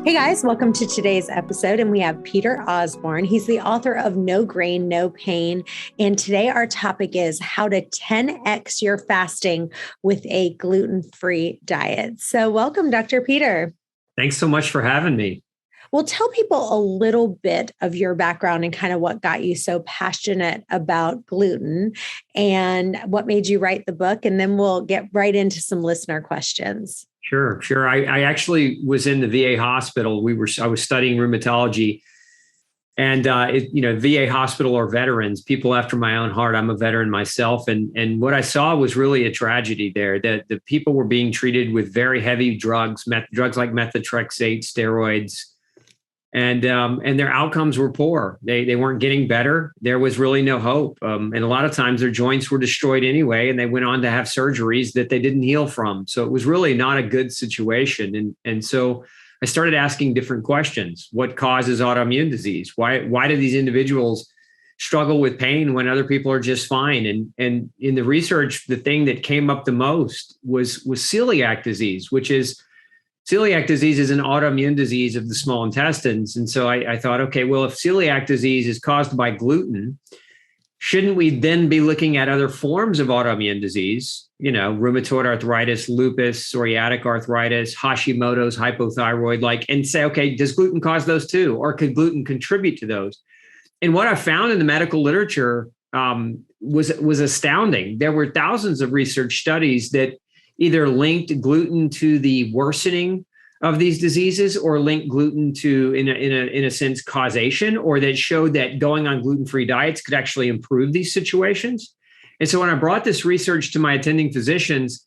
Hey guys, welcome to today's episode. And we have Peter Osborne. He's the author of No Grain, No Pain. And today our topic is how to 10x your fasting with a gluten-free diet. So welcome, Dr. Peter. Thanks so much for having me. Well, tell people a little bit of your background and kind of what got you so passionate about gluten and what made you write the book. And then we'll get right into some listener questions. Sure. I actually was in the VA hospital. I was studying rheumatology, and VA hospital are veterans, people after my own heart. I'm a veteran myself, and what I saw was really a tragedy there. That the people were being treated with very heavy drugs like methotrexate, steroids, and their outcomes were poor. They weren't getting better. There was really no hope. And a lot of times their joints were destroyed anyway, and they went on to have surgeries that they didn't heal from. So it was really not a good situation. And so I started asking different questions. What causes autoimmune disease? Why do these individuals struggle with pain when other people are just fine? And in the research, the thing that came up the most was celiac disease, which is celiac disease is an autoimmune disease of the small intestines. And so I thought, okay, well, if celiac disease is caused by gluten, shouldn't we then be looking at other forms of autoimmune disease, rheumatoid arthritis, lupus, psoriatic arthritis, Hashimoto's, hypothyroid, and say, okay, does gluten cause those too? Or could gluten contribute to those? And what I found in the medical literature was astounding. There were thousands of research studies that either linked gluten to the worsening of these diseases or linked gluten to, in a sense, causation, or that showed that going on gluten-free diets could actually improve these situations. And so when I brought this research to my attending physicians,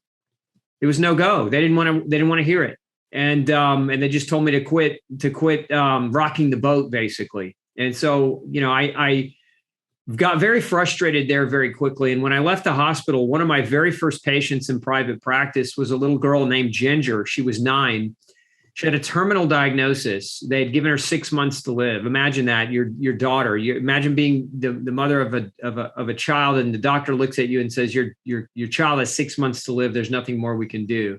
it was no go. They didn't want to hear it. And they just told me to quit rocking the boat, basically. And so, I got very frustrated there very quickly. And when I left the hospital, one of my very first patients in private practice was a little girl named Ginger. She was 9. She had a terminal diagnosis. They had given her 6 months to live. Imagine that, your daughter. Imagine being the mother of a child, and the doctor looks at you and says, your child has 6 months to live. There's nothing more we can do.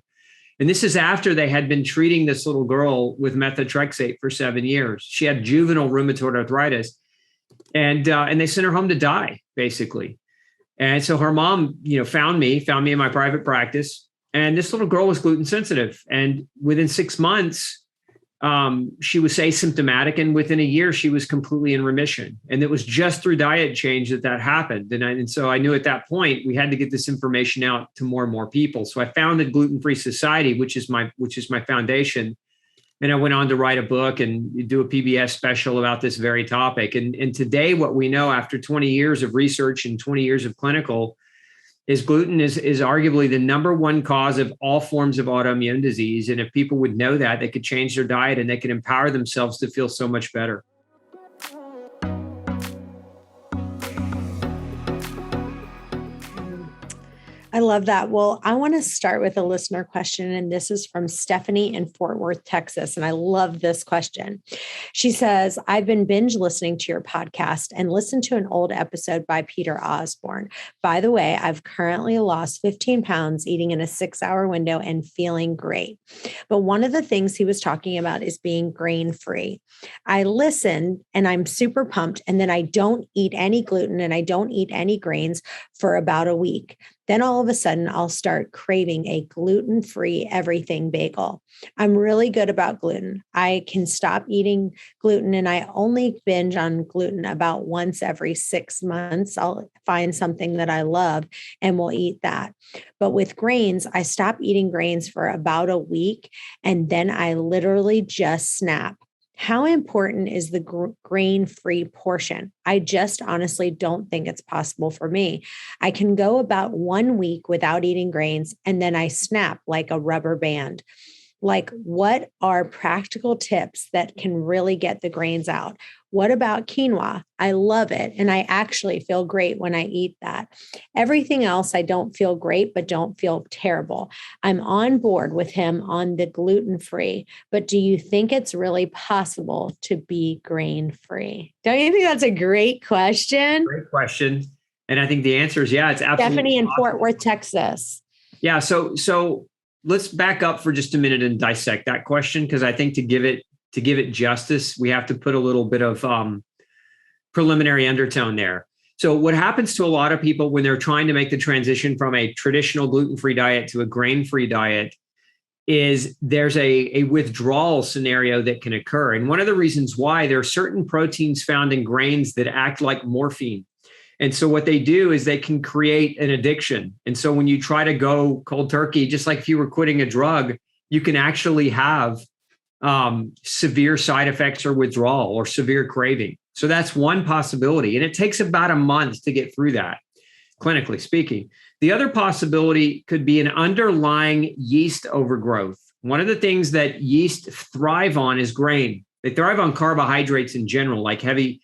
And this is after they had been treating this little girl with methotrexate for 7 years. She had juvenile rheumatoid arthritis. And they sent her home to die, basically. And so her mom, found me in my private practice. And this little girl was gluten sensitive. And within 6 months, she was asymptomatic. And within a year, she was completely in remission. And it was just through diet change that happened. And so I knew at that point, we had to get this information out to more and more people. So I founded Gluten Free Society, which is my foundation. And I went on to write a book and do a PBS special about this very topic. And today, what we know after 20 years of research and 20 years of clinical is gluten is arguably the number one cause of all forms of autoimmune disease. And if people would know that, they could change their diet and they could empower themselves to feel so much better. I love that. Well, I want to start with a listener question, and this is from Stephanie in Fort Worth, Texas. And I love this question. She says, I've been binge listening to your podcast and listened to an old episode by Peter Osborne. By the way, I've currently lost 15 pounds eating in a 6-hour window and feeling great. But one of the things he was talking about is being grain-free. I listened and I'm super pumped. And then I don't eat any gluten and I don't eat any grains for about a week. Then all of a sudden, I'll start craving a gluten-free everything bagel. I'm really good about gluten. I can stop eating gluten, and I only binge on gluten about once every 6 months. I'll find something that I love and we'll eat that. But with grains, I stop eating grains for about a week, and then I literally just snap. How important is the grain-free portion? I just honestly don't think it's possible for me. I can go about 1 week without eating grains, and then I snap like a rubber band. Like, what are practical tips that can really get the grains out? What about quinoa? I love it. And I actually feel great when I eat that. Everything else, I don't feel great, but don't feel terrible. I'm on board with him on the gluten-free, but do you think it's really possible to be grain-free? Don't you think that's a great question? Great question. And I think the answer is, yeah, it's absolutely Stephanie in possible. Fort Worth, Texas. Yeah. So let's back up for just a minute and dissect that question, because I think to give it to give it justice, we have to put a little bit of preliminary undertone there. So what happens to a lot of people when they're trying to make the transition from a traditional gluten-free diet to a grain-free diet is there's a withdrawal scenario that can occur. And one of the reasons why, there are certain proteins found in grains that act like morphine. And so what they do is they can create an addiction. And so when you try to go cold turkey, just like if you were quitting a drug, you can actually have severe side effects or withdrawal or severe craving. So that's one possibility. And it takes about a month to get through that, clinically speaking. The other possibility could be an underlying yeast overgrowth. One of the things that yeast thrive on is grain. They thrive on carbohydrates in general, like heavy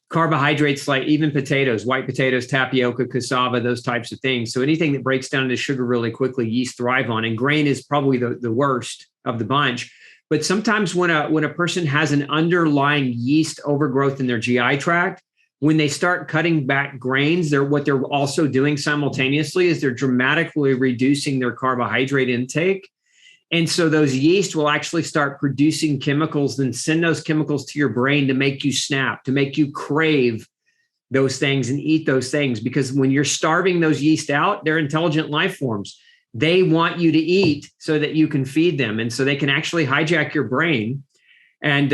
carbohydrates, like even potatoes, white potatoes, tapioca, cassava, those types of things. So anything that breaks down into sugar really quickly, yeast thrive on. And grain is probably the worst of the bunch. But sometimes when a person has an underlying yeast overgrowth in their GI tract, when they start cutting back grains, what they're also doing simultaneously is they're dramatically reducing their carbohydrate intake. And so those yeast will actually start producing chemicals and send those chemicals to your brain to make you snap, to make you crave those things and eat those things. Because when you're starving those yeast out, they're intelligent life forms. They want you to eat so that you can feed them. And so they can actually hijack your brain and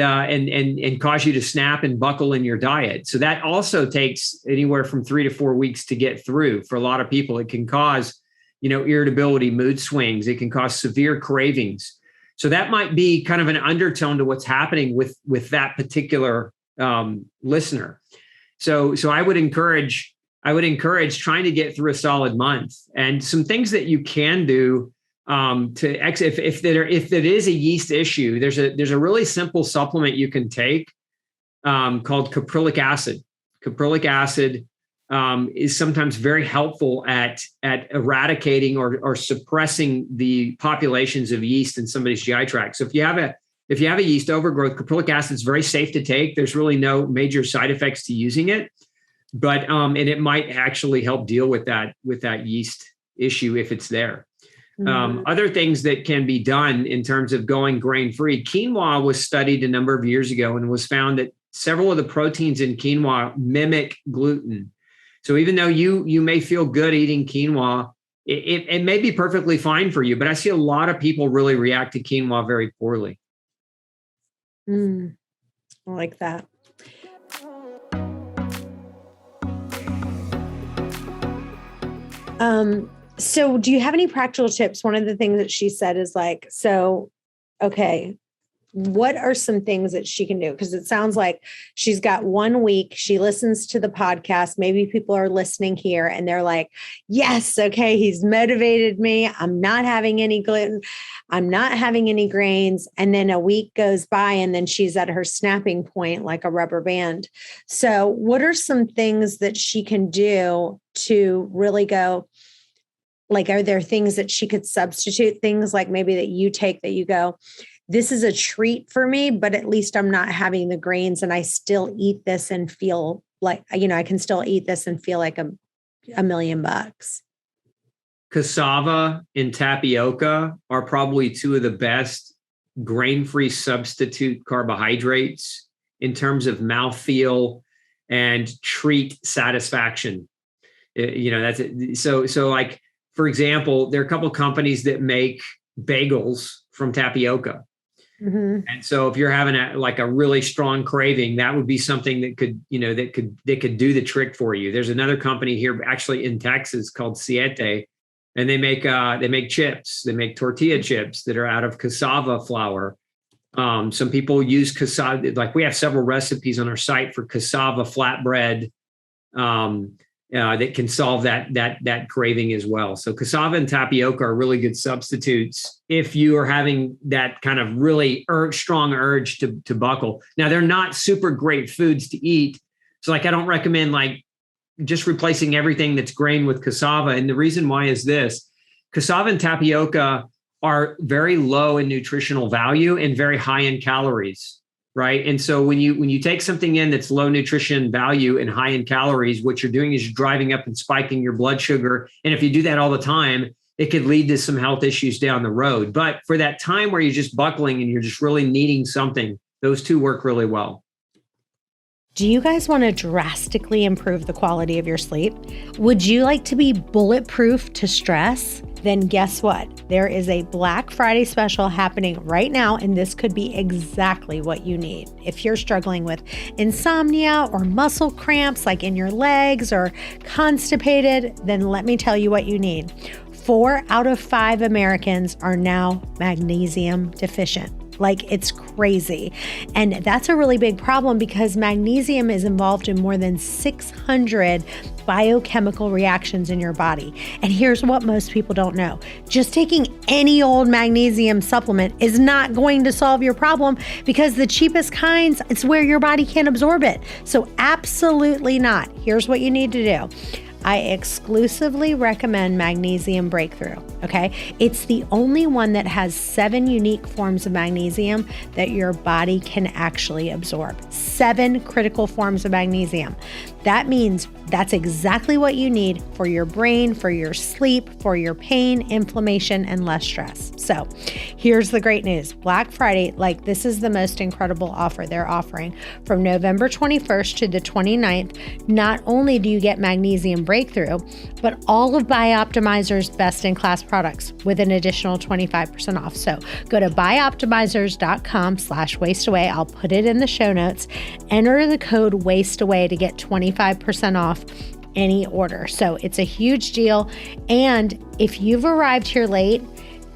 cause you to snap and buckle in your diet. So that also takes anywhere from 3 to 4 weeks to get through. For a lot of people, it can cause, irritability, mood swings. It can cause severe cravings. So that might be kind of an undertone to what's happening with that particular listener. So I would encourage trying to get through a solid month, and some things that you can do if it is a yeast issue. There's a really simple supplement you can take called caprylic acid. Caprylic acid is sometimes very helpful at eradicating or suppressing the populations of yeast in somebody's GI tract. So if you have a yeast overgrowth, caprylic acid is very safe to take. There's really no major side effects to using it, but and it might actually help deal with that yeast issue if it's there. Mm-hmm. Other things that can be done in terms of going grain-free. Quinoa was studied a number of years ago and was found that several of the proteins in quinoa mimic gluten. So even though you may feel good eating quinoa, it may be perfectly fine for you, but I see a lot of people really react to quinoa very poorly. I like that. So do you have any practical tips? One of the things that she said is like, okay, what are some things that she can do? Because it sounds like she's got 1 week. She listens to the podcast. Maybe people are listening here and they're like, yes, okay, he's motivated me. I'm not having any gluten. I'm not having any grains. And then a week goes by and then she's at her snapping point like a rubber band. So what are some things that she can do to really go, like, are there things that she could substitute, things like maybe that you take that you go, this is a treat for me, but at least I'm not having the grains and I still eat this and feel like, I can still eat this and feel like $1 million. Cassava and tapioca are probably two of the best grain-free substitute carbohydrates in terms of mouthfeel and treat satisfaction. That's it. So like, for example, there are a couple of companies that make bagels from tapioca. Mm-hmm. And so if you're having a really strong craving, that would be something that could do the trick for you. There's another company here actually in Texas called Siete, and they make chips. They make tortilla chips that are out of cassava flour. Some people use cassava, like we have several recipes on our site for cassava flatbread that can solve that craving as well. So cassava and tapioca are really good substitutes if you are having that kind of really strong urge to buckle. Now, they're not super great foods to eat. So I don't recommend just replacing everything that's grain with cassava. And the reason why is this: cassava and tapioca are very low in nutritional value and very high in calories. Right. And so when you take something in that's low nutrition value and high in calories, what you're doing is you're driving up and spiking your blood sugar. And if you do that all the time, it could lead to some health issues down the road. But for that time where you're just buckling and you're just really needing something, those two work really well. Do you guys want to drastically improve the quality of your sleep? Would you like to be bulletproof to stress? Then guess what? There is a Black Friday special happening right now, and this could be exactly what you need. If you're struggling with insomnia or muscle cramps like in your legs or constipated, then let me tell you what you need. 4 out of 5 Americans are now magnesium deficient. Like, it's crazy. And that's a really big problem because magnesium is involved in more than 600 biochemical reactions in your body. And here's what most people don't know. Just taking any old magnesium supplement is not going to solve your problem because the cheapest kinds, it's where your body can't absorb it. So absolutely not. Here's what you need to do. I exclusively recommend Magnesium Breakthrough, okay? It's the only one that has 7 unique forms of magnesium that your body can actually absorb. 7 critical forms of magnesium. That means that's exactly what you need for your brain, for your sleep, for your pain, inflammation, and less stress. So here's the great news. Black Friday, this is the most incredible offer they're offering. From November 21st to the 29th, not only do you get Magnesium Breakthrough, but all of Bioptimizer's best-in-class products with an additional 25% off. So go to bioptimizers.com/wasteaway. I'll put it in the show notes. Enter the code wasteaway to get 25% off any order. So it's a huge deal. And if you've arrived here late,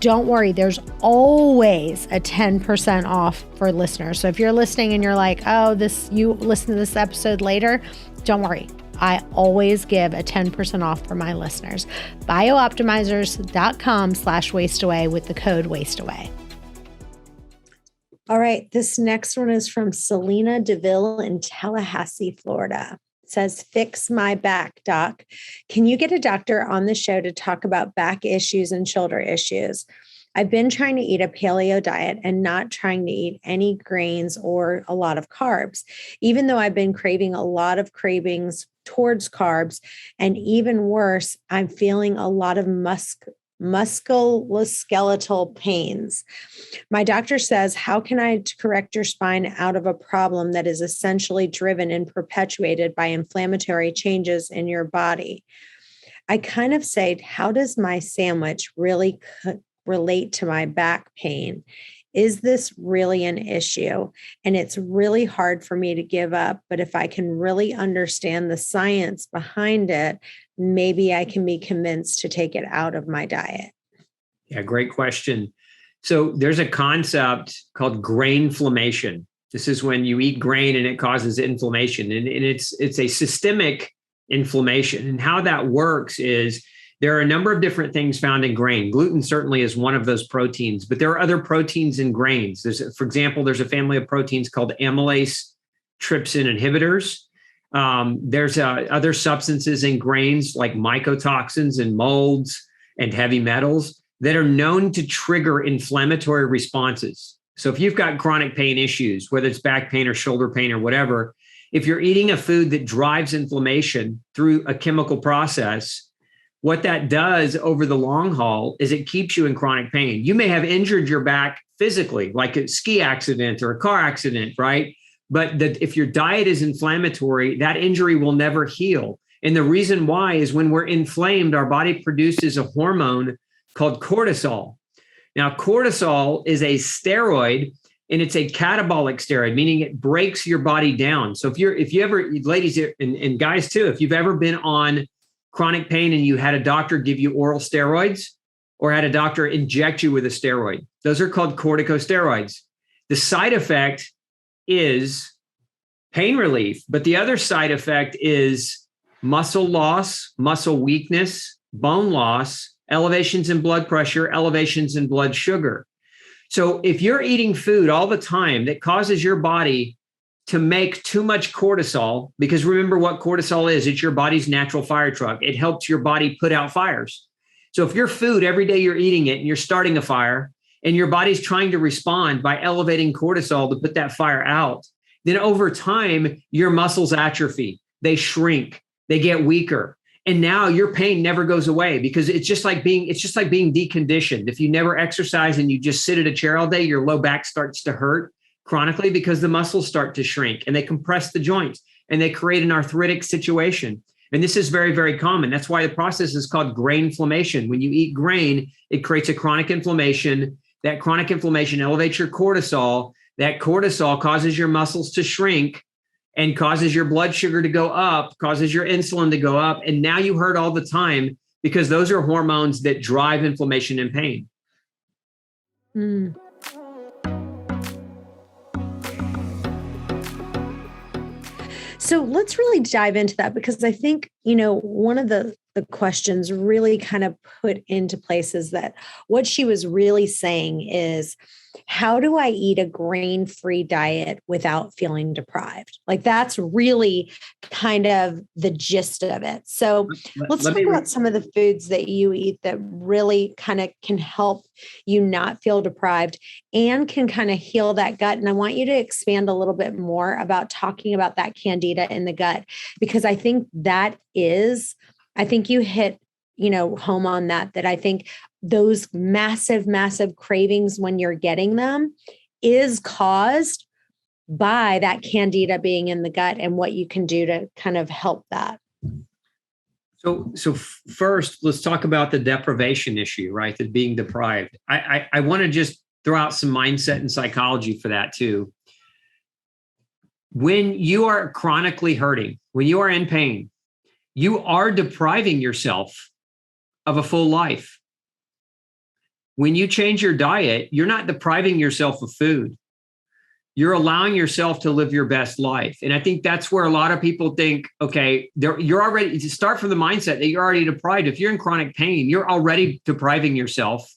don't worry, there's always a 10% off for listeners. So if you're listening and you're like, you listen to this episode later, don't worry. I always give a 10% off for my listeners. Bioptimizers.com/wasteaway with the code wasteaway. All right. This next one is from Selena DeVille in Tallahassee, Florida. It says, fix my back, doc. Can you get a doctor on the show to talk about back issues and shoulder issues? I've been trying to eat a paleo diet and not trying to eat any grains or a lot of carbs, even though I've been craving a lot of cravings towards carbs. And even worse, I'm feeling a lot of musculoskeletal pains. My doctor says, how can I correct your spine out of a problem that is essentially driven and perpetuated by inflammatory changes in your body? I kind of say, how does my sandwich really relate to my back pain? Is this really an issue? And it's really hard for me to give up, but if I can really understand the science behind it, maybe I can be convinced to take it out of my diet. Yeah, great question. So there's a concept called grainflammation. This is when you eat grain and it causes inflammation, and it's a systemic inflammation. And how that works is there are a number of different things found in grain. Gluten certainly is one of those proteins, but there are other proteins in grains. For example, there's a family of proteins called amylase trypsin inhibitors. There's other substances in grains like mycotoxins and molds and heavy metals that are known to trigger inflammatory responses. So if you've got chronic pain issues, whether it's back pain or shoulder pain or whatever, if you're eating a food that drives inflammation through a chemical process, what that does over the long haul is it keeps you in chronic pain. You may have injured your back physically, like a ski accident or a car accident, right? But if your diet is inflammatory, that injury will never heal. And the reason why is when we're inflamed, our body produces a hormone called cortisol. Now, cortisol is a steroid, and it's a catabolic steroid, meaning it breaks your body down. So if you ever, ladies and guys too, if you've ever been on chronic pain and you had a doctor give you oral steroids or had a doctor inject you with a steroid, those are called corticosteroids. The side effect is pain relief, but the other side effect is muscle loss, muscle weakness, bone loss, elevations in blood pressure, elevations in blood sugar. So if you're eating food all the time that causes your body to make too much cortisol, because remember what cortisol is, it's your body's natural fire truck. It helps your body put out fires. So if your food, every day you're eating it and you're starting a fire and your body's trying to respond by elevating cortisol to put that fire out, then over time, your muscles atrophy, they shrink, they get weaker. And now your pain never goes away because it's just like being deconditioned. If you never exercise and you just sit at a chair all day, your low back starts to hurt chronically because the muscles start to shrink and they compress the joints and they create an arthritic situation. And this is very, very common. That's why the process is called grain inflammation. When you eat grain, it creates a chronic inflammation. That chronic inflammation elevates your cortisol. That cortisol causes your muscles to shrink and causes your blood sugar to go up, causes your insulin to go up. And now you hurt all the time because those are hormones that drive inflammation and pain. Mm. So let's really dive into that, because I think, one of the questions really kind of put into place is that what she was really saying is, how do I eat a grain-free diet without feeling deprived? Like, that's really kind of the gist of it. So let's talk about some of the foods that you eat that really kind of can help you not feel deprived and can kind of heal that gut. And I want you to expand a little bit more about talking about that candida in the gut, because I think you hit, home on that I think those massive, massive cravings when you're getting them is caused by that candida being in the gut, and what you can do to kind of help that. So first, let's talk about the deprivation issue, right? The being deprived. I want to just throw out some mindset and psychology for that too. When you are chronically hurting, when you are in pain, you are depriving yourself of a full life. When you change your diet, you're not depriving yourself of food. You're allowing yourself to live your best life. And I think that's where a lot of people think, okay, you're already, to start from the mindset that you're already deprived. If you're in chronic pain, you're already depriving yourself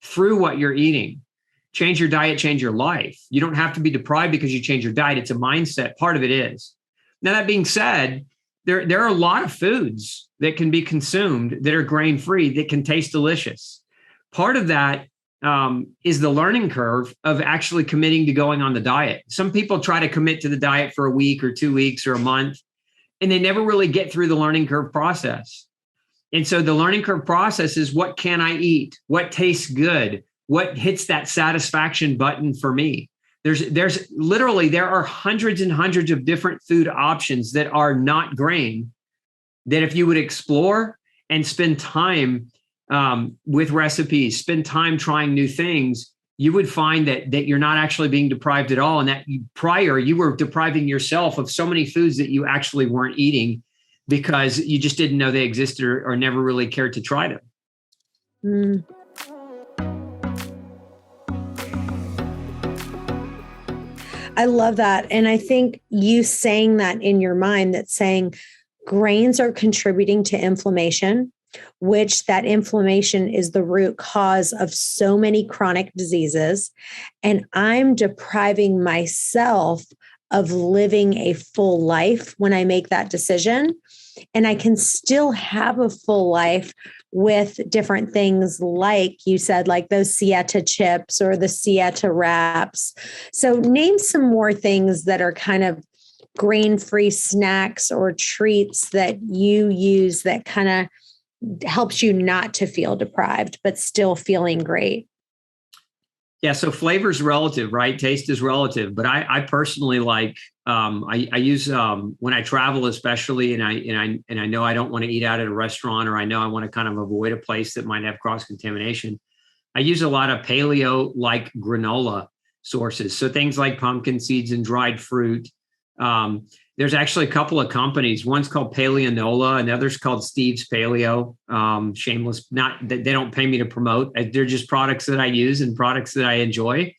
through what you're eating. Change your diet, change your life. You don't have to be deprived because you change your diet. It's a mindset. Part of it is. Now, that being said, there are a lot of foods that can be consumed that are grain-free that can taste delicious. Part of that is the learning curve of actually committing to going on the diet. Some people try to commit to the diet for a week or 2 weeks or a month, and they never really get through the learning curve process. And so the learning curve process is, what can I eat? What tastes good? What hits that satisfaction button for me? There's literally, there are hundreds and hundreds of different food options that are not grain, that if you would explore and spend time with recipes, spend time trying new things, you would find that you're not actually being deprived at all. And that you were depriving yourself of so many foods that you actually weren't eating because you just didn't know they existed or never really cared to try them. Mm. I love that. And I think you saying that in your mind, that's saying grains are contributing to inflammation, which that inflammation is the root cause of so many chronic diseases. And I'm depriving myself of living a full life when I make that decision. And I can still have a full life with different things, like you said, like those Sieta chips or the Sieta wraps. So name some more things that are kind of grain-free snacks or treats that you use that kind of helps you not to feel deprived, but still feeling great. Yeah. So flavor is relative, right? Taste is relative, but I personally like, I use, when I travel, especially, and I know I don't want to eat out at a restaurant, or I know I want to kind of avoid a place that might have cross-contamination. I use a lot of paleo-like granola sources. So things like pumpkin seeds and dried fruit. There's actually a couple of companies. One's called Paleonola, and the other's called Steve's Paleo. Shameless, they don't pay me to promote. They're just products that I use and products that I enjoy.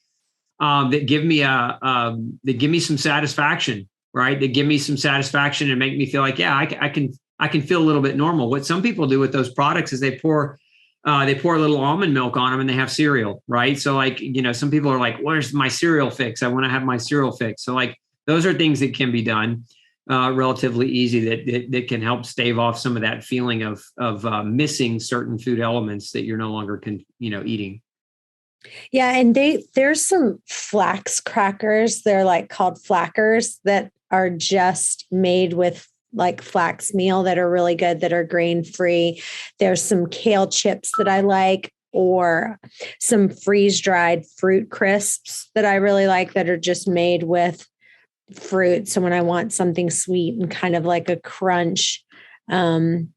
That give me some satisfaction, right? That give me some satisfaction and make me feel like, yeah, I can feel a little bit normal. What some people do with those products is they pour a little almond milk on them and they have cereal, right? So like, some people are like, where's my cereal fix? I want to have my cereal fix. So like, those are things that can be done relatively easy that can help stave off some of that feeling of missing certain food elements that you're no longer eating. Yeah, and there's some flax crackers. They're like called flackers that are just made with like flax meal that are really good, that are grain free. There's some kale chips that I like, or some freeze dried fruit crisps that I really like that are just made with fruit. So when I want something sweet and kind of like a crunch, and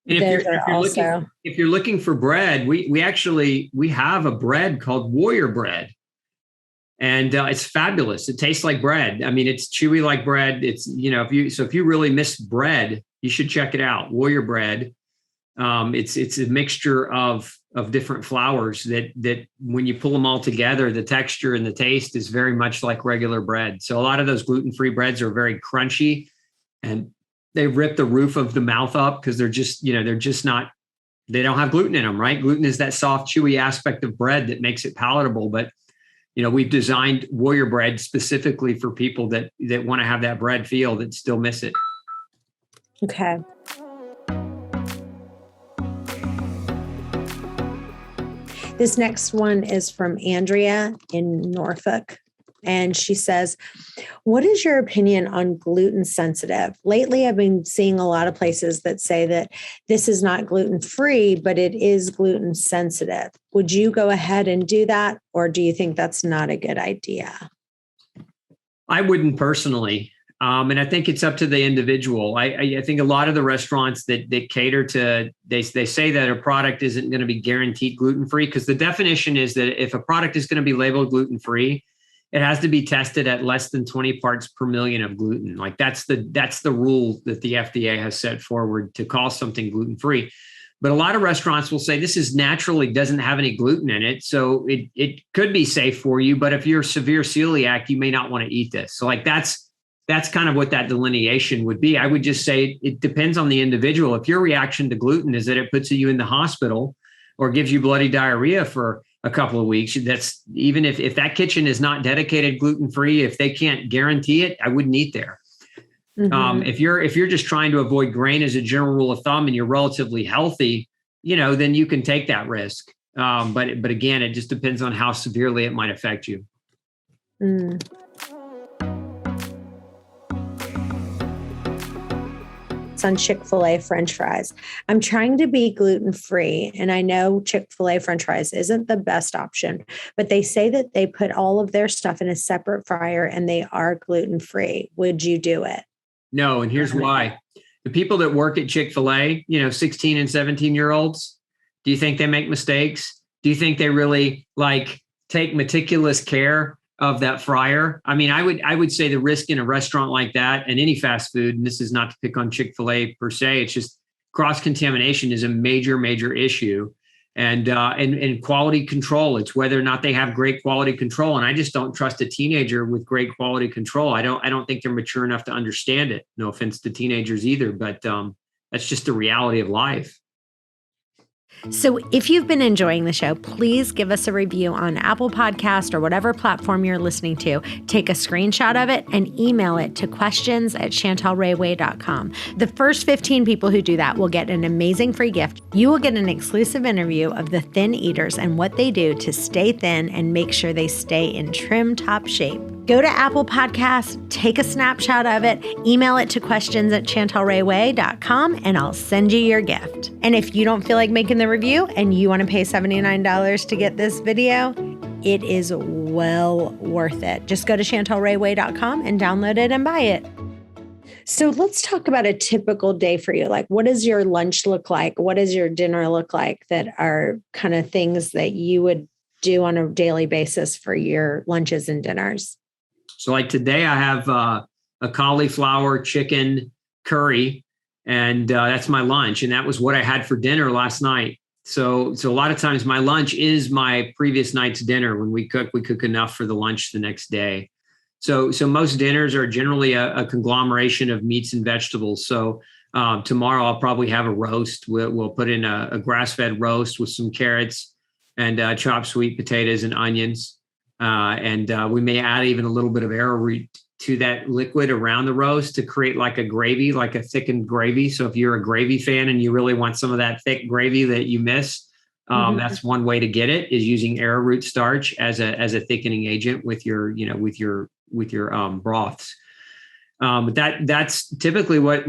if you're looking for bread, we have a bread called Warrior bread. And it's fabulous. It tastes like bread. I mean, it's chewy like bread. It's, if you really miss bread, you should check it out. Warrior bread. It's a mixture of different flours that when you pull them all together, the texture and the taste is very much like regular bread. So a lot of those gluten-free breads are very crunchy, and they rip the roof of the mouth up because they don't have gluten in them, right? Gluten is that soft, chewy aspect of bread that makes it palatable. But we've designed Warrior bread specifically for people that want to have that bread feel, that still miss it. Okay. This next one is from Andrea in Norfolk. And she says, what is your opinion on gluten sensitive? Lately, I've been seeing a lot of places that say that this is not gluten free, but it is gluten sensitive. Would you go ahead and do that? Or do you think that's not a good idea? I wouldn't personally. And I think it's up to the individual. I think a lot of the restaurants that cater to, they say that a product isn't going to be guaranteed gluten-free, because the definition is that if a product is going to be labeled gluten-free, it has to be tested at less than 20 parts per million of gluten. Like that's the rule that the FDA has set forward to call something gluten-free. But a lot of restaurants will say this is naturally doesn't have any gluten in it, so it could be safe for you. But if you're a severe celiac, you may not want to eat this. So like that's kind of what that delineation would be. I would just say it depends on the individual. If your reaction to gluten is that it puts you in the hospital or gives you bloody diarrhea for a couple of weeks, that's even if that kitchen is not dedicated gluten-free, if they can't guarantee it, I wouldn't eat there. Mm-hmm. If you're just trying to avoid grain as a general rule of thumb and you're relatively healthy, then you can take that risk. But again, it just depends on how severely it might affect you. Mm. On Chick-fil-A French fries. I'm trying to be gluten-free, and I know Chick-fil-A French fries isn't the best option, but they say that they put all of their stuff in a separate fryer and they are gluten-free. Would you do it? No, and here's why. The people that work at Chick-fil-A, 16 and 17-year-olds, do you think they make mistakes? Do you think they really take meticulous care of that fryer? I mean, I would say the risk in a restaurant like that and any fast food, and this is not to pick on Chick-fil-A per se, it's just cross-contamination is a major, major issue. And quality control, it's whether or not they have great quality control. And I just don't trust a teenager with great quality control. I don't think they're mature enough to understand it. No offense to teenagers either, but that's just the reality of life. So if you've been enjoying the show, please give us a review on Apple Podcast or whatever platform you're listening to. Take a screenshot of it and email it to questions@chantelrayway.com. The first 15 people who do that will get an amazing free gift. You will get an exclusive interview of the Thin Eaters and what they do to stay thin and make sure they stay in trim top shape. Go to Apple Podcasts, take a snapshot of it, email it to questions@chantelrayway.com, and I'll send you your gift. And if you don't feel like making the review and you want to pay $79 to get this video, it is well worth it. Just go to chantelrayway.com and download it and buy it. So let's talk about a typical day for you. Like, what does your lunch look like? What does your dinner look like that are kind of things that you would do on a daily basis for your lunches and dinners? So like today I have a cauliflower chicken curry, and that's my lunch. And that was what I had for dinner last night. So a lot of times my lunch is my previous night's dinner. When we cook enough for the lunch the next day. So most dinners are generally a conglomeration of meats and vegetables. So tomorrow I'll probably have a roast. We'll put in a grass-fed roast with some carrots and chopped sweet potatoes and onions. And we may add even a little bit of arrowroot to that liquid around the roast to create like a gravy, like a thickened gravy. So if you're a gravy fan and you really want some of that thick gravy that you miss, that's one way to get it, is using arrowroot starch as a thickening agent with your broths. But that's typically what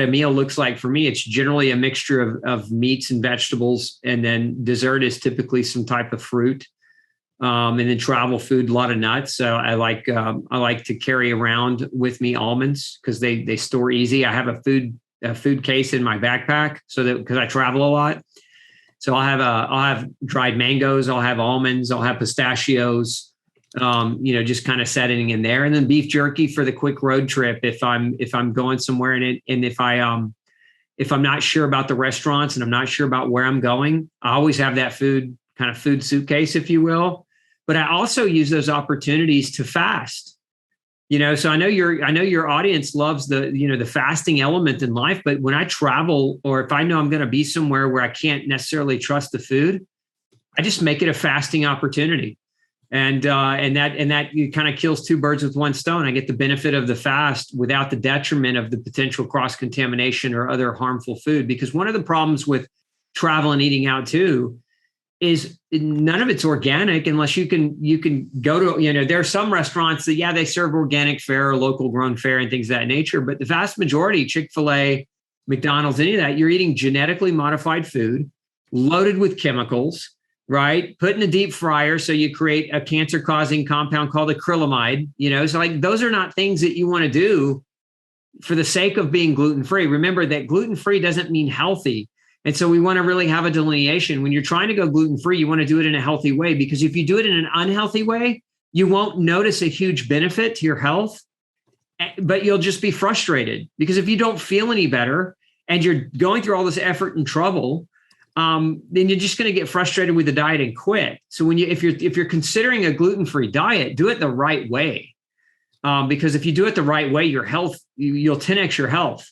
a meal looks like for me. It's generally a mixture of meats and vegetables, and then dessert is typically some type of fruit, and then travel food, a lot of nuts. So I like to carry around with me almonds because they store easy. I have a food case in my backpack so that because I travel a lot. So I'll have dried mangoes, I'll have almonds, I'll have pistachios. Just kind of setting in there, and then beef jerky for the quick road trip if I'm going somewhere and if I'm not sure about the restaurants and I'm not sure about where I'm going, I always have that food suitcase, if you will. But I also use those opportunities to fast. So I know your audience loves the fasting element in life, but when I travel or if I know I'm going to be somewhere where I can't necessarily trust the food, I just make it a fasting opportunity. And that kind of kills two birds with one stone. I get the benefit of the fast without the detriment of the potential cross-contamination or other harmful food. Because one of the problems with travel and eating out too is none of it's organic unless you can go to, there are some restaurants that, they serve organic fare or local grown fare and things of that nature. But the vast majority, Chick-fil-A, McDonald's, any of that, you're eating genetically modified food loaded with chemicals, right? Put in a deep fryer. So you create a cancer causing compound called acrylamide, so like those are not things that you want to do for the sake of being gluten free. Remember that gluten free doesn't mean healthy. And so we want to really have a delineation. When you're trying to go gluten free, you want to do it in a healthy way, because if you do it in an unhealthy way, you won't notice a huge benefit to your health, but you'll just be frustrated because if you don't feel any better and you're going through all this effort and trouble, then you're just going to get frustrated with the diet and quit. So if you're considering a gluten-free diet, do it the right way. Because if you do it the right way, your health, you'll 10x your health.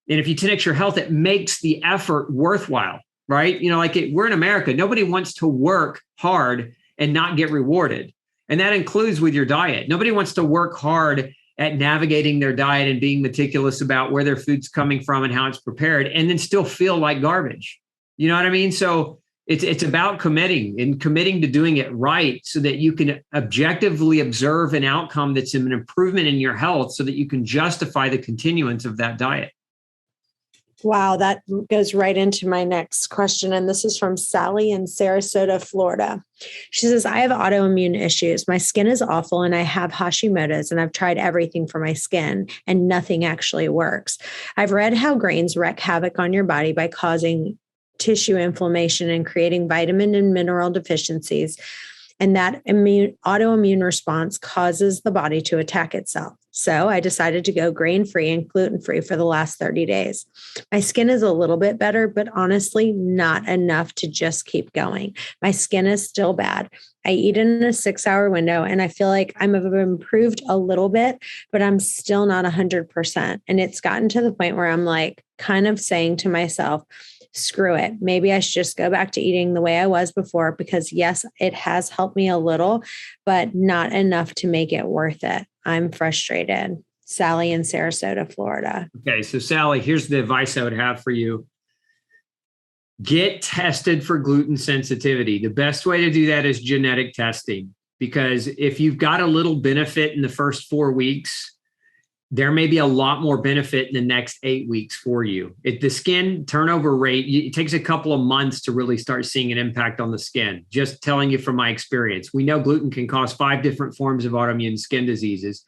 And if you 10x your health, it makes the effort worthwhile, right? We're in America. Nobody wants to work hard and not get rewarded. And that includes with your diet. Nobody wants to work hard at navigating their diet and being meticulous about where their food's coming from and how it's prepared and then still feel like garbage. You know what I mean? So it's about committing to doing it right so that you can objectively observe an outcome that's an improvement in your health so that you can justify the continuance of that diet. Wow, that goes right into my next question. And this is from Sally in Sarasota, Florida. She says, I have autoimmune issues. My skin is awful and I have Hashimoto's and I've tried everything for my skin and nothing actually works. I've read how grains wreak havoc on your body by causing tissue inflammation and creating vitamin and mineral deficiencies. And that autoimmune response causes the body to attack itself. So I decided to go grain-free and gluten-free for the last 30 days. My skin is a little bit better, but honestly, not enough to just keep going. My skin is still bad. I eat in a 6-hour window and I feel like I've improved a little bit, but I'm still not 100%. And it's gotten to the point where I'm like kind of saying to myself, screw it. Maybe I should just go back to eating the way I was before because yes, it has helped me a little, but not enough to make it worth it. I'm frustrated. Sally in Sarasota, Florida. Okay. So Sally, here's the advice I would have for you. Get tested for gluten sensitivity. The best way to do that is genetic testing, because if you've got a little benefit in the first 4 weeks, there may be a lot more benefit in the next 8 weeks for you. The skin turnover rate, it takes a couple of months to really start seeing an impact on the skin. Just telling you from my experience, we know gluten can cause 5 different forms of autoimmune skin diseases.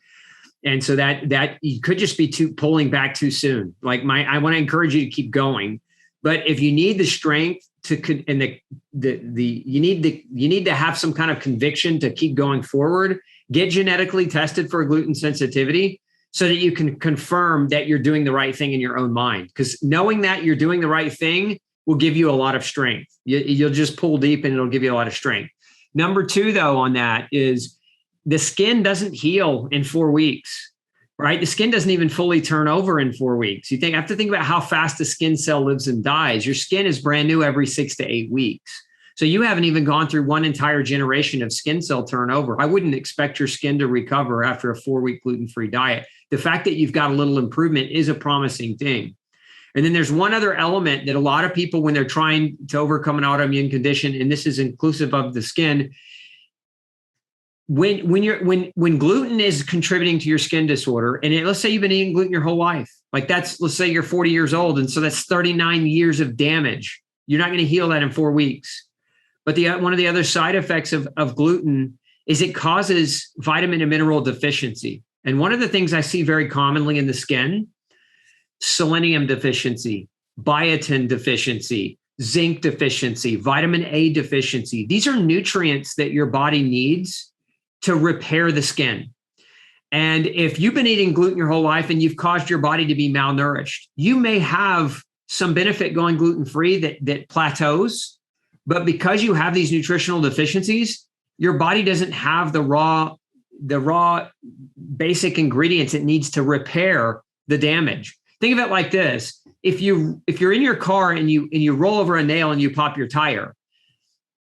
And so that you could just be pulling back too soon. I want to encourage you to keep going. But if you need the strength you need to have some kind of conviction to keep going forward, get genetically tested for gluten sensitivity, so that you can confirm that you're doing the right thing in your own mind. Because knowing that you're doing the right thing will give you a lot of strength. You'll just pull deep and it'll give you a lot of strength. Number 2, though, on that is the skin doesn't heal in 4 weeks, right? The skin doesn't even fully turn over in 4 weeks. You have to think about how fast the skin cell lives and dies. Your skin is brand new every 6 to 8 weeks. So you haven't even gone through one entire generation of skin cell turnover. I wouldn't expect your skin to recover after a 4-week gluten-free diet. The fact that you've got a little improvement is a promising thing. And then there's one other element that a lot of people, when they're trying to overcome an autoimmune condition, and this is inclusive of the skin, when gluten is contributing to your skin disorder, and let's say you've been eating gluten your whole life, like let's say you're 40 years old, and so that's 39 years of damage. You're not going to heal that in 4 weeks. But one of the other side effects of gluten is it causes vitamin and mineral deficiency. And one of the things I see very commonly in the skin, selenium deficiency, biotin deficiency, zinc deficiency, vitamin A deficiency. These are nutrients that your body needs to repair the skin. And if you've been eating gluten your whole life and you've caused your body to be malnourished, you may have some benefit going gluten-free that plateaus, but because you have these nutritional deficiencies, your body doesn't have the raw basic ingredients it needs to repair the damage. Think of it like this. If you're in your car and you roll over a nail and you pop your tire,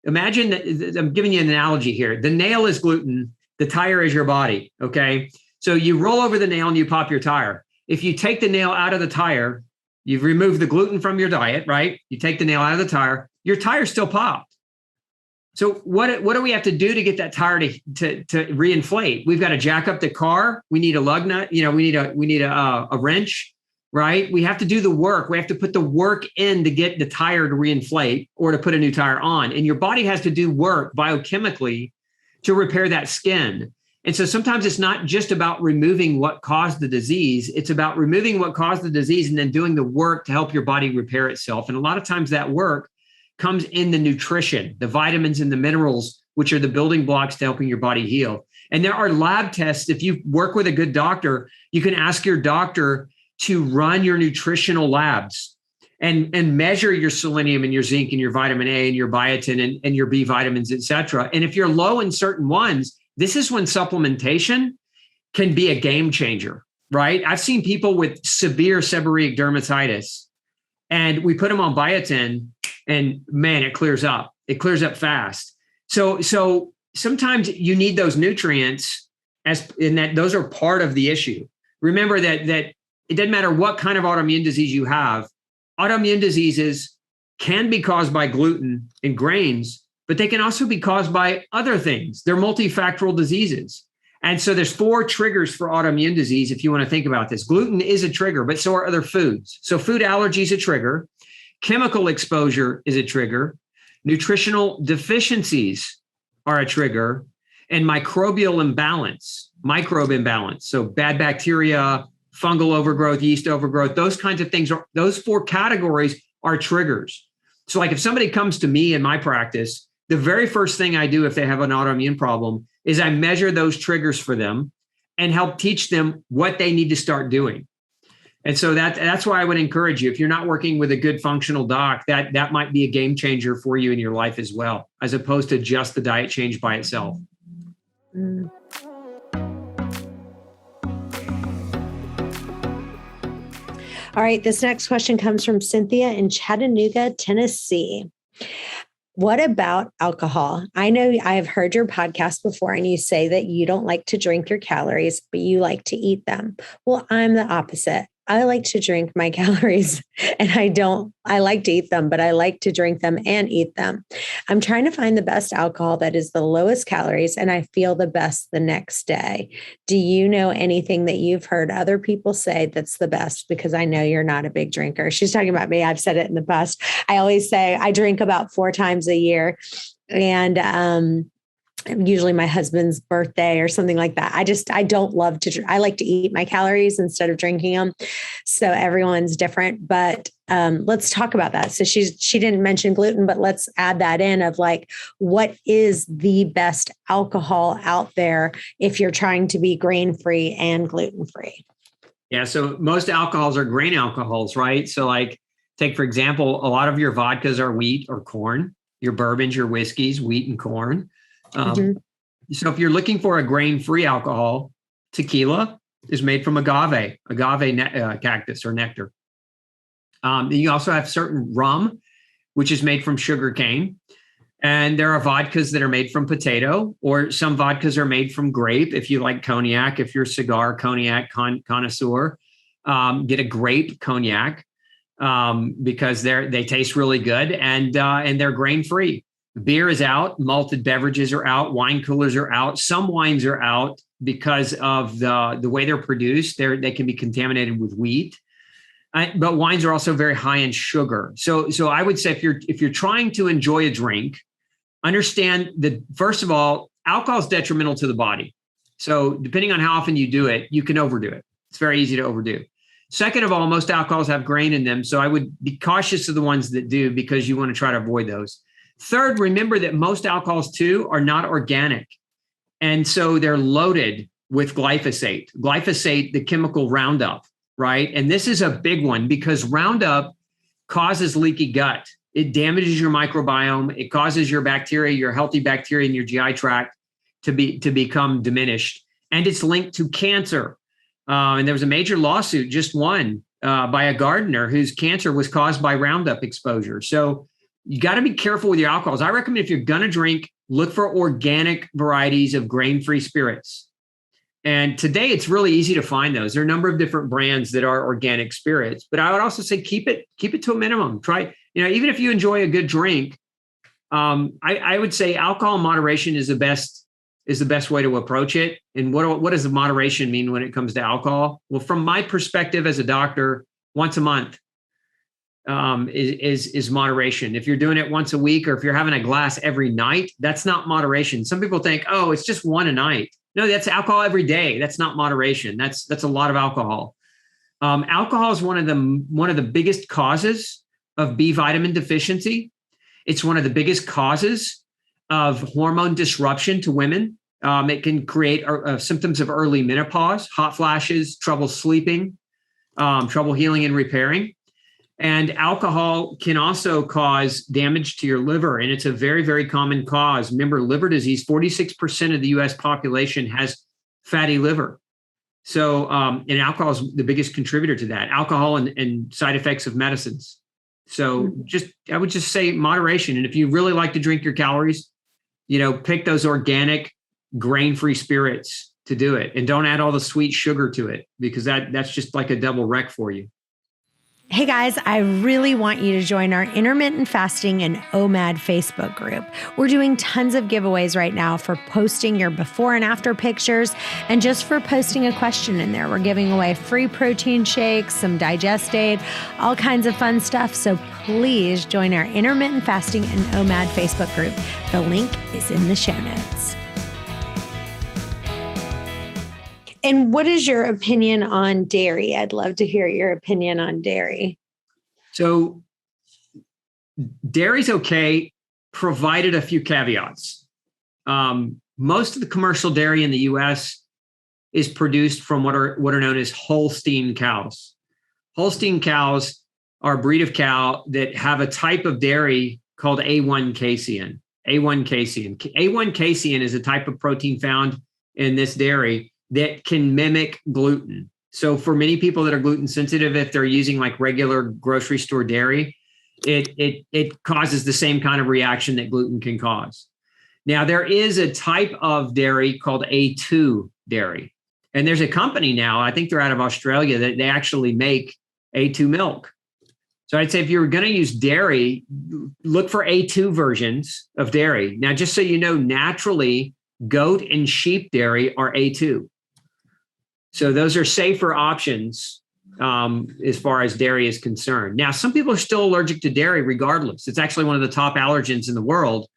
imagine that I'm giving you an analogy here. The nail is gluten, the tire is your body. Okay. So you roll over the nail and you pop your tire. If you take the nail out of the tire, you've removed the gluten from your diet, right? You take the nail out of the tire, your tire still popped. So what do we have to do to get that tire to reinflate? We've got to jack up the car. We need a lug nut. We need a wrench. Right? We have to do the work. We have to put the work in to get the tire to reinflate or to put a new tire on. And your body has to do work biochemically to repair that skin. And so sometimes it's not just about removing what caused the disease. It's about removing what caused the disease and then doing the work to help your body repair itself. And a lot of times that work comes in the nutrition, the vitamins and the minerals, which are the building blocks to helping your body heal. And there are lab tests. If you work with a good doctor, you can ask your doctor to run your nutritional labs and measure your selenium and your zinc and your vitamin A and your biotin and your B vitamins, et cetera. And if you're low in certain ones, this is when supplementation can be a game changer, right? I've seen people with severe seborrheic dermatitis and we put them on biotin and man, it clears up. It clears up fast. So sometimes you need those nutrients in that those are part of the issue. Remember that it doesn't matter what kind of autoimmune disease you have. Autoimmune diseases can be caused by gluten and grains, but they can also be caused by other things. They're multifactorial diseases. And so there's 4 triggers for autoimmune disease, if you want to think about this. Gluten is a trigger, but so are other foods. So food allergy is a trigger. Chemical exposure is a trigger. Nutritional deficiencies are a trigger. And microbe imbalance. So bad bacteria, fungal overgrowth, yeast overgrowth, those kinds of things those 4 categories are triggers. So like if somebody comes to me in my practice, the very first thing I do if they have an autoimmune problem is I measure those triggers for them and help teach them what they need to start doing. And so that's why I would encourage you, if you're not working with a good functional doc, that might be a game changer for you in your life as well, as opposed to just the diet change by itself. Mm. All right, this next question comes from Cynthia in Chattanooga, Tennessee. What about alcohol? I know I've heard your podcast before and you say that you don't like to drink your calories, but you like to eat them. Well, I'm the opposite. I like to drink my calories and I like to eat them, but I like to drink them and eat them. I'm trying to find the best alcohol that is the lowest calories and I feel the best the next day. Do you know anything that you've heard other people say that's the best? Because I know you're not a big drinker. She's talking about me. I've said it in the past. I always say I drink about 4 times a year and, usually my husband's birthday or something like that. I don't love to, I like to eat my calories instead of drinking them. So everyone's different, but let's talk about that. So she didn't mention gluten, but let's add that in of like, what is the best alcohol out there if you're trying to be grain-free and gluten-free? Yeah. So most alcohols are grain alcohols, right? So like take, for example, a lot of your vodkas are wheat or corn, your bourbons, your whiskeys, wheat and corn. So if you're looking for a grain-free alcohol, tequila is made from agave cactus or nectar. You also have certain rum, which is made from sugar cane. And there are vodkas that are made from potato, or some vodkas are made from grape. If you like cognac, if you're a cigar cognac connoisseur, get a grape cognac because they taste really good and they're grain-free. Beer is out, malted beverages are out, wine coolers are out. Some wines are out because of the way they're produced. They can be contaminated with wheat. But wines are also very high in sugar. So I would say if you're trying to enjoy a drink, understand that, first of all, alcohol is detrimental to the body. So depending on how often you do it, you can overdo it. It's very easy to overdo. Second of all, most alcohols have grain in them. So I would be cautious of the ones that do, because you want to try to avoid those. Third, remember that most alcohols too are not organic. And so they're loaded with glyphosate. Glyphosate, the chemical Roundup, right? And this is a big one because Roundup causes leaky gut. It damages your microbiome. It causes your bacteria, your healthy bacteria in your GI tract to become diminished. And it's linked to cancer. And there was a major lawsuit, just one, by a gardener whose cancer was caused by Roundup exposure. So you got to be careful with your alcohols. I recommend if you're going to drink, look for organic varieties of grain-free spirits. And today it's really easy to find those. There are a number of different brands that are organic spirits, but I would also say keep it to a minimum. Try, even if you enjoy a good drink, I would say alcohol moderation is the best way to approach it. And what does the moderation mean when it comes to alcohol? Well, from my perspective as a doctor, once a month is moderation. If you're doing it once a week, or if you're having a glass every night, that's not moderation. Some people think, oh, it's just one a night. No, that's alcohol every day. That's not moderation. That's a lot of alcohol. Alcohol is one of the biggest causes of B vitamin deficiency. It's one of the biggest causes of hormone disruption to women. It can create symptoms of early menopause, hot flashes, trouble sleeping, trouble healing and repairing. And alcohol can also cause damage to your liver. And it's a very, very common cause. Remember, liver disease, 46% of the US population has fatty liver. So, and alcohol is the biggest contributor to that. Alcohol and side effects of medicines. So I would just say moderation. And if you really like to drink your calories, pick those organic grain-free spirits to do it. And don't add all the sweet sugar to it, because that's just like a double wreck for you. Hey guys, I really want you to join our intermittent fasting and OMAD Facebook group. We're doing tons of giveaways right now for posting your before and after pictures, and just for posting a question in there. We're giving away free protein shakes, some digest aid, all kinds of fun stuff. So please join our intermittent fasting and OMAD Facebook group. The link is in the show notes. And what is your opinion on dairy? I'd love to hear your opinion on dairy. So dairy's okay, provided a few caveats. Most of the commercial dairy in the US is produced from what are known as Holstein cows. Holstein cows are a breed of cow that have a type of dairy called A1 casein. A1 casein. A1 casein is a type of protein found in this dairy that can mimic gluten. So for many people that are gluten sensitive, if they're using like regular grocery store dairy, it causes the same kind of reaction that gluten can cause. Now, there is a type of dairy called A2 dairy. And there's a company now, I think they're out of Australia, that they actually make A2 milk. So I'd say if you're going to use dairy, look for A2 versions of dairy. Now, just so you know, naturally, goat and sheep dairy are A2. So those are safer options as far as dairy is concerned. Now, some people are still allergic to dairy regardless. It's actually one of the top allergens in the world.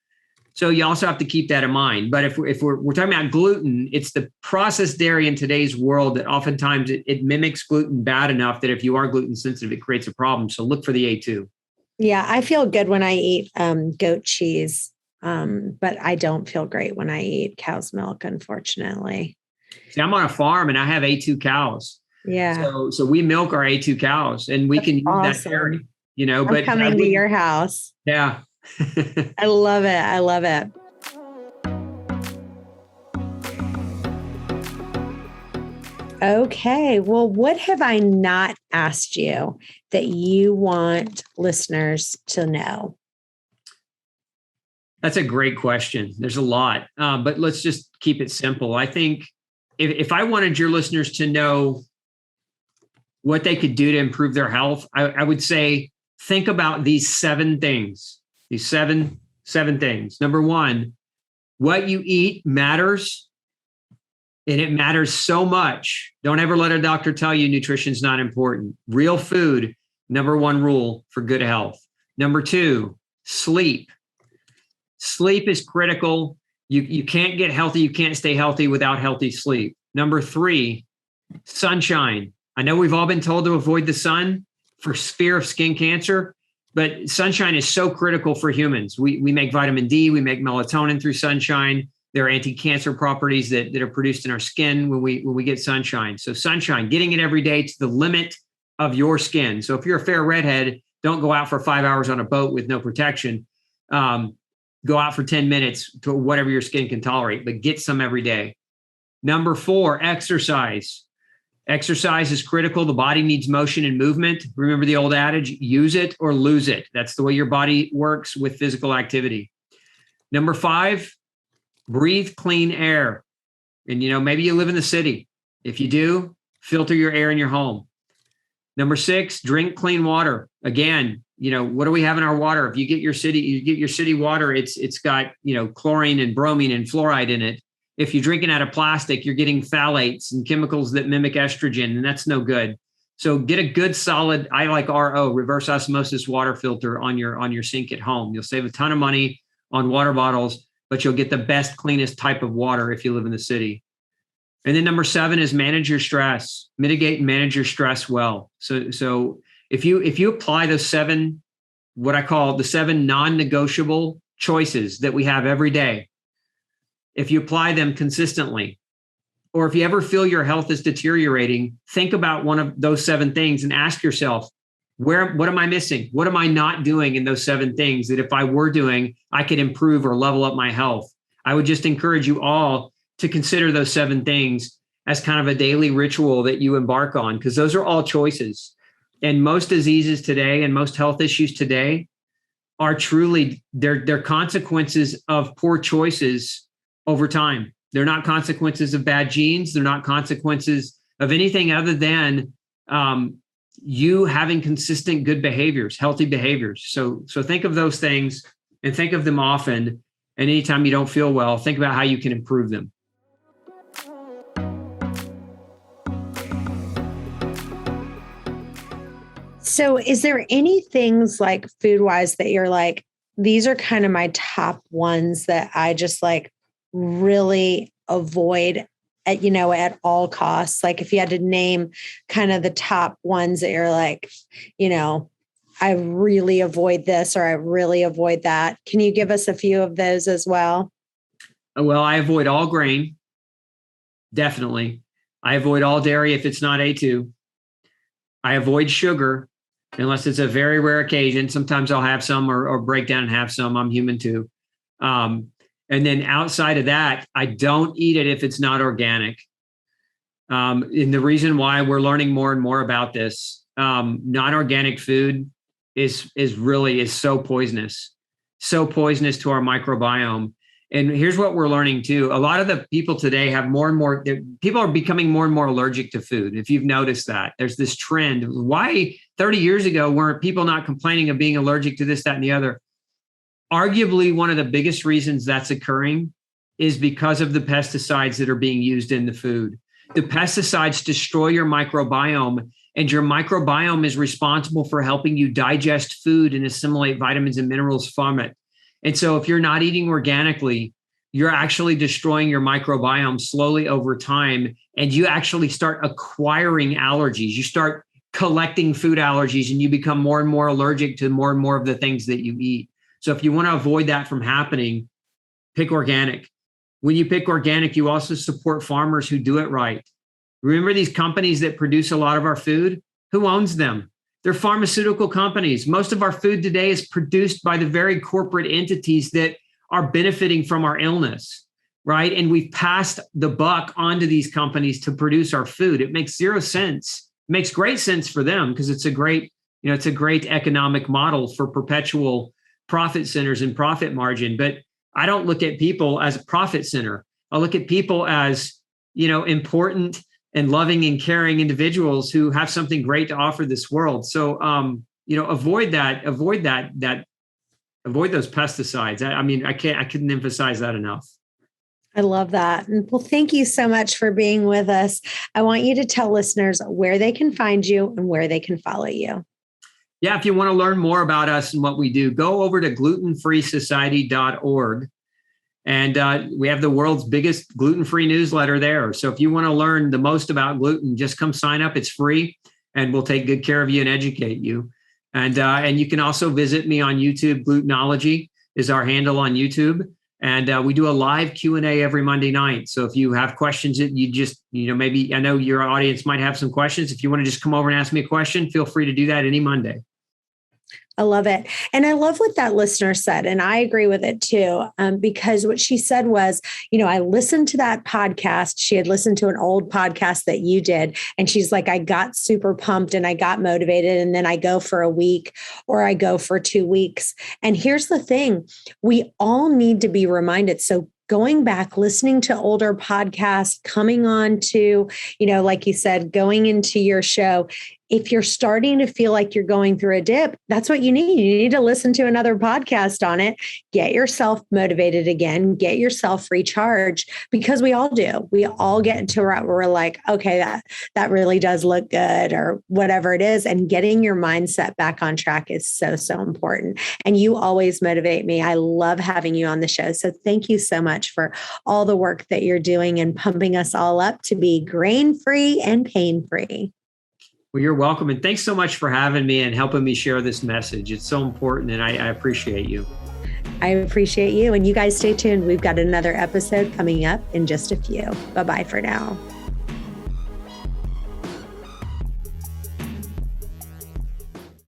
So you also have to keep that in mind. But if we're talking about gluten, it's the processed dairy in today's world that oftentimes it mimics gluten bad enough that if you are gluten sensitive, it creates a problem. So look for the A2. Yeah, I feel good when I eat goat cheese, but I don't feel great when I eat cow's milk, unfortunately. See, I'm on a farm and I have A2 cows. Yeah. So we milk our A2 cows and we can use that dairy, I'm coming to your house. Yeah. I love it. I love it. Okay. Well, what have I not asked you that you want listeners to know? That's a great question. There's a lot, but let's just keep it simple. I think if I wanted your listeners to know what they could do to improve their health, I would say, think about these 7 things, these seven 7 things. Number 1, what you eat matters, and it matters so much. Don't ever let a doctor tell you nutrition's not important. Real food, number 1 rule for good health. Number 2, sleep. Sleep is critical. You can't get healthy, you can't stay healthy without healthy sleep. Number 3, sunshine. I know we've all been told to avoid the sun for fear of skin cancer, but sunshine is so critical for humans. We make vitamin D, we make melatonin through sunshine. There are anti-cancer properties that are produced in our skin when we get sunshine. So sunshine, getting it every day to the limit of your skin. So if you're a fair redhead, don't go out for 5 hours on a boat with no protection. Go out for 10 minutes to whatever your skin can tolerate, but get some every day. Number 4, exercise. Exercise is critical. The body needs motion and movement. Remember the old adage, use it or lose it. That's the way your body works with physical activity. Number 5, breathe clean air. And, maybe you live in the city. If you do, filter your air in your home. Number 6, drink clean water. Again, what do we have in our water? If you get your city water, it's got, chlorine and bromine and fluoride in it. If you're drinking out of plastic, you're getting phthalates and chemicals that mimic estrogen, and that's no good. So get a good solid, I like RO, reverse osmosis water filter on your sink at home. You'll save a ton of money on water bottles, but you'll get the best, cleanest type of water if you live in the city. And then number 7 is manage your stress, mitigate and manage your stress well. So if you apply those 7, what I call the 7 non-negotiable choices that we have every day, if you apply them consistently, or if you ever feel your health is deteriorating, think about one of those 7 things and ask yourself, what am I missing? What am I not doing in those 7 things that if I were doing, I could improve or level up my health? I would just encourage you all to consider those 7 things as kind of a daily ritual that you embark on, because those are all choices. And most diseases today and most health issues today are truly, they're consequences of poor choices over time. They're not consequences of bad genes. They're not consequences of anything other than you having consistent good behaviors, healthy behaviors. So think of those things and think of them often. And anytime you don't feel well, think about how you can improve them. So is there any things like food-wise that you're like, these are kind of my top ones that I just like really avoid at all costs? Like if you had to name kind of the top ones that you're like, I really avoid this or I really avoid that. Can you give us a few of those as well? Well, I avoid all grain. Definitely. I avoid all dairy if it's not A2. I avoid sugar unless it's a very rare occasion. Sometimes I'll have some or break down and have some. I'm human too. And then outside of that, I don't eat it if it's not organic. And the reason why we're learning more and more about this, non-organic food is so poisonous to our microbiome. And here's what we're learning too. A lot of the people today have people are becoming more and more allergic to food. If you've noticed that, there's this trend. Why 30 years ago weren't people not complaining of being allergic to this, that, and the other? Arguably, one of the biggest reasons that's occurring is because of the pesticides that are being used in the food. The pesticides destroy your microbiome, and your microbiome is responsible for helping you digest food and assimilate vitamins and minerals from it. And so if you're not eating organically, you're actually destroying your microbiome slowly over time, and you actually start acquiring allergies. You start collecting food allergies, and you become more and more allergic to more and more of the things that you eat. So if you want to avoid that from happening, pick organic. When you pick organic, you also support farmers who do it right. Remember these companies that produce a lot of our food? Who owns them? They're pharmaceutical companies. Most of our food today is produced by the very corporate entities that are benefiting from our illness, right? And we've passed the buck onto these companies to produce our food. It makes 0 sense. It makes great sense for them because it's a great economic model for perpetual profit centers and profit margin. But I don't look at people as a profit center. I look at people as, important and loving and caring individuals who have something great to offer this world. So, avoid that avoid those pesticides. I mean, I couldn't emphasize that enough. I love that. And well, thank you so much for being with us. I want you to tell listeners where they can find you and where they can follow you. Yeah, if you want to learn more about us and what we do, go over to glutenfreesociety.org. And we have the world's biggest gluten-free newsletter there. So if you want to learn the most about gluten, just come sign up. It's free, and we'll take good care of you and educate you. And you can also visit me on YouTube. Glutenology is our handle on YouTube. And we do a live Q&A every Monday night. So if you have questions that you just, maybe I know your audience might have some questions. If you want to just come over and ask me a question, feel free to do that any Monday. I love it. And I love what that listener said. And I agree with it too, because what she said was, I listened to that podcast. She had listened to an old podcast that you did. And she's like, I got super pumped and I got motivated. And then I go for a week or I go for 2 weeks. And here's the thing, we all need to be reminded. So going back, listening to older podcasts, coming on to, like you said, going into your show, if you're starting to feel like you're going through a dip, that's what you need. You need to listen to another podcast on it, get yourself motivated again, get yourself recharged, because we all do. We all get into where we're like, okay, that really does look good or whatever it is. And getting your mindset back on track is so, so important. And you always motivate me. I love having you on the show. So thank you so much for all the work that you're doing and pumping us all up to be grain-free and pain-free. Well, you're welcome. And thanks so much for having me and helping me share this message. It's so important, and I appreciate you. I appreciate you. And you guys stay tuned. We've got another episode coming up in just a few. Bye-bye for now.